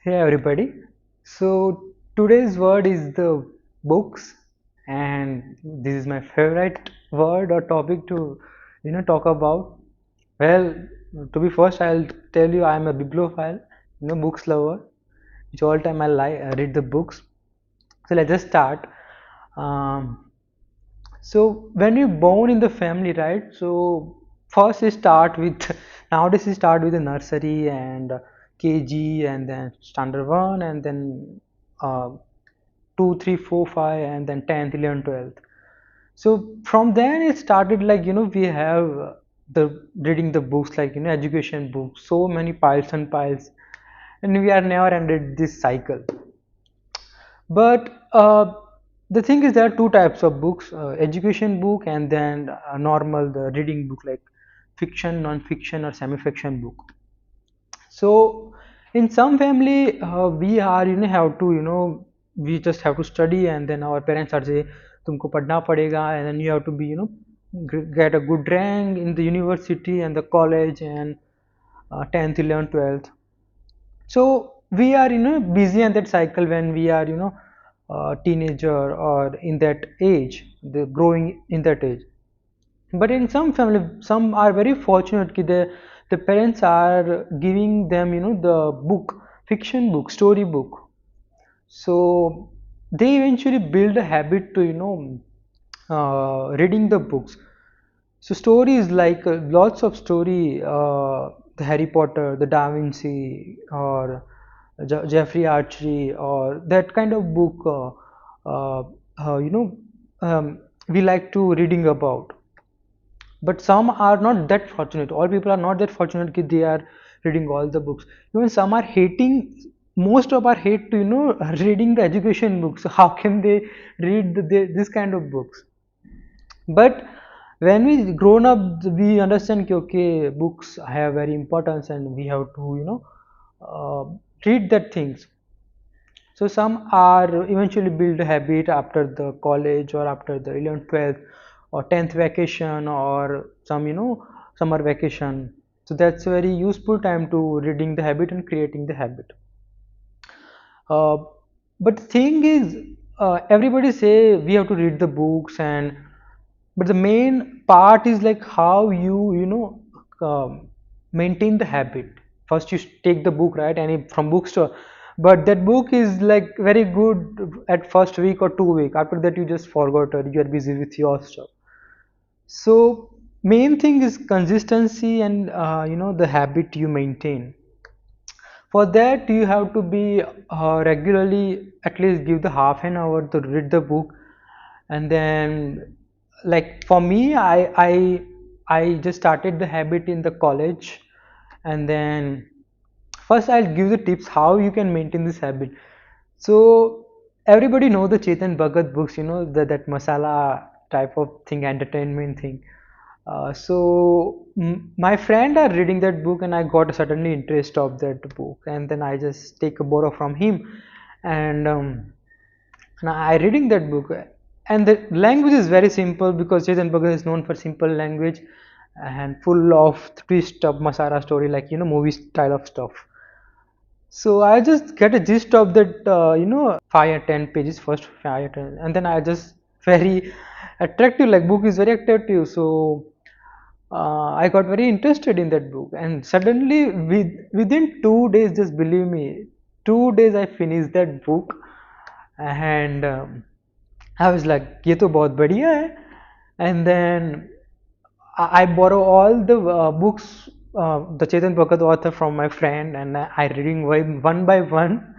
Hey everybody. So today's word is the books, and this is my favorite word or topic to talk about. Well, to be first, I'll tell you I'm a bibliophile, books lover. Which all time I read the books. So let's just start. Um, so when you're born in the family, right? So first you start with nowadays you start with the nursery and KG and then standard one and then uh, 2, 3, 4, 5 and then 10th, 11th, 12th. So from then it started like we have the reading the books like education books, so many piles and piles, and we are never ended this cycle. But the thing is there are two types of books, education book and then normal the reading book like fiction, non-fiction or semi-fiction book. So in some family we are have to we just have to study and then our parents are say तुमको पढ़ना पड़ेगा and then you have to be get a good rank in the university and the college and 10th 11th 12th. So we are busy in that cycle when we are teenager or in that age, the growing in that age. But in some family some are very fortunate that the parents are giving them the book, fiction book, story book. So they eventually build a habit to reading the books. So stories like lots of story, the Harry Potter, the Da Vinci, or Jeffrey Archery, or that kind of book. Uh, uh, you know, we like to reading about. But some are not that fortunate. All people are not that fortunate that they are reading all the books. Even some are hating. Most of our hate to reading the education books. So how can they read this kind of books? But when we grown up we understand कि okay books have very importance and we have to uh, read that things. So some are eventually build a habit after the college or after the 11th 12th or 10th vacation or some summer vacation. So that's a very useful time to reading the habit and creating the habit. uh, but the thing is everybody say we have to read the books and but the main part is like how maintain the habit. First you take the book, right, and from bookstore, but that book is like very good at first week or 2 week. After that you just forgot or you are busy with your stuff. So main thing is consistency and the habit you maintain. For that you have to be regularly at least give the half an hour to read the book. And then like for me I just started the habit in the college. And then first I'll give the tips how you can maintain this habit. So everybody know the Chetan Bhagat books, that masala type of thing, entertainment thing. My friend are reading that book and I got suddenly interest of that book, and then I just take a borrow from him. And now I reading that book, and the language is very simple because Chetan Bhagat is known for simple language and full of twist of masala story like movie style of stuff. So I just get a gist of that 5 or 10 pages, first 5 or 10, and then I just very attractive, like book is very attractive. So I got very interested in that book, and suddenly within 2 days, just believe me, 2 days I finished that book. And I was like ये तो बहुत बढ़िया है. And then I borrow all the books, the Chetan Bhagat author from my friend, and I reading one by one.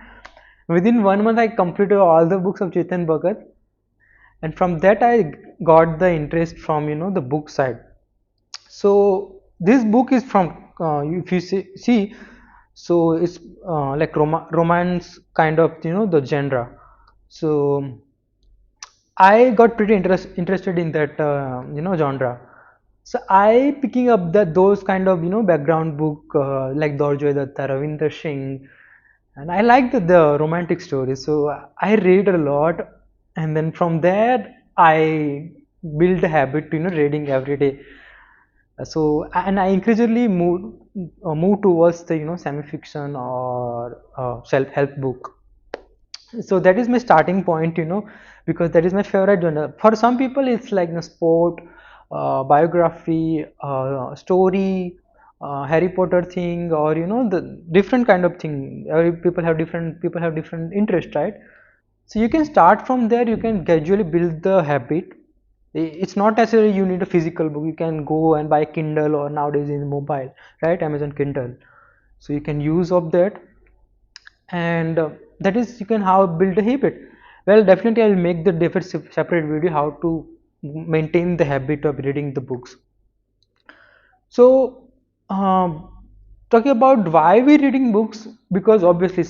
Within 1 month, I completed all the books of Chetan Bhagat, and from that I got the interest from the book side. So this book is from if you see, so it's like romance kind of the genre. So I got pretty interested in that genre. So I picking up that those kind of background book like Dorjoy Datta, Ravinder Singh, and I like the romantic stories. So I read a lot, and then from there I build a habit to reading every day. So and I increasingly moved. move towards the semi-fiction or self-help book. So that is my starting point, because that is my favorite genre. For some people it's like sport, biography, story, Harry Potter thing, or the different kind of thing. Every people have different interest, right? So you can start from there. You can gradually build the habit. It's not necessarily you need a physical book. You can go and buy Kindle, or nowadays in mobile, right? Amazon Kindle. So you can use of that, and that is you can how build a habit. Well, definitely I'll make the different separate video how to maintain the habit of reading the books. So talking about why we reading books, because obviously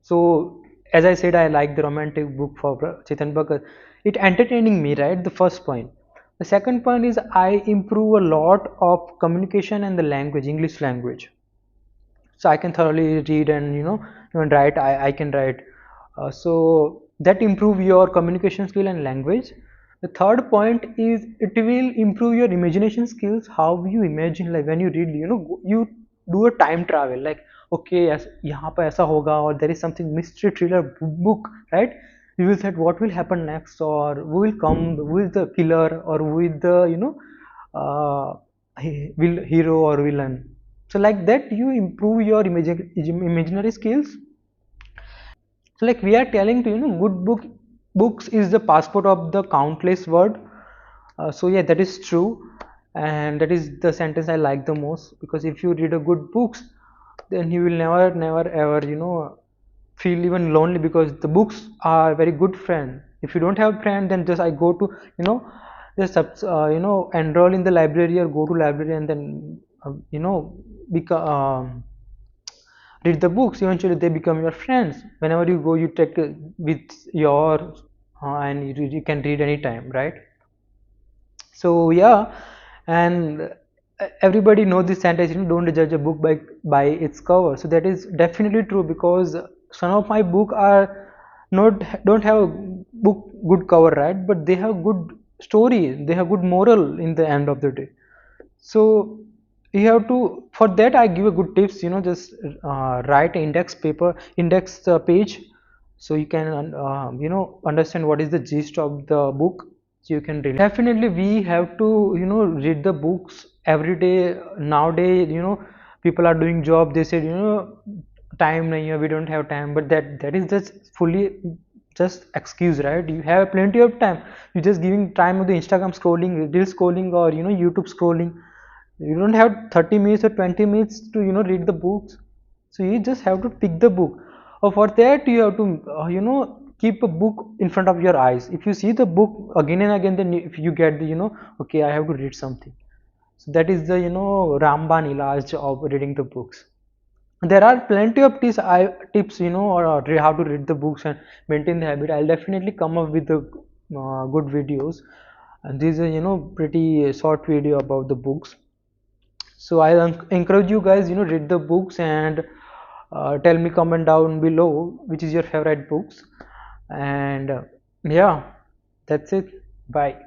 so as I said, I like the romantic book for Chetan Bhagat. It entertaining me, right? The first point. The second point is I improve a lot of communication and the language, English language. So I can thoroughly read and even write. I can write, so that improve your communication skill and language. The third point is it will improve your imagination skills, how you imagine, like when you read, you do a time travel, like okay, yes, यहाँ पर ऐसा होगा, or there is something mystery thriller book, right? You will say what will happen next, or who will come, who is the killer, or who is the uh, will hero or villain. So like that you improve your imaginary skills. So like we are telling to good books is the passport of the countless word. So yeah, that is true, and that is the sentence I like the most, because if you read a good books, then you will never ever feel even lonely, because the books are a very good friend. If you don't have friend, then just I go to just enroll in the library or go to library, and then become read the books. Eventually they become your friends. Whenever you go, you take with your and you can read anytime, right? So yeah, and everybody knows this sentence, don't judge a book by its cover. So that is definitely true, because some of my book are not don't have a book good cover, right? But they have good story, they have good moral in the end of the day. So you have to, for that I give a good tips, just write index page, so you can understand what is the gist of the book, so you can read. Definitely we have to read the books every day. Nowadays people are doing job, they said time nahi hai, we don't have time, but that is just fully just excuse, right? You have plenty of time. You just giving time with the Instagram scrolling, reel scrolling, or YouTube scrolling. You don't have 30 minutes or 20 minutes to read the books. So you just have to pick the book, or for that you have to keep a book in front of your eyes. If you see the book again and again, then if you get the okay, I have to read something. So that is the Ramban Ilaj of reading the books. There are plenty of tips, or how to read the books and maintain the habit. I'll definitely come up with the good videos, and this is pretty short video about the books. So I encourage you guys, read the books, and tell me, comment down below which is your favorite books. And yeah, that's it. Bye.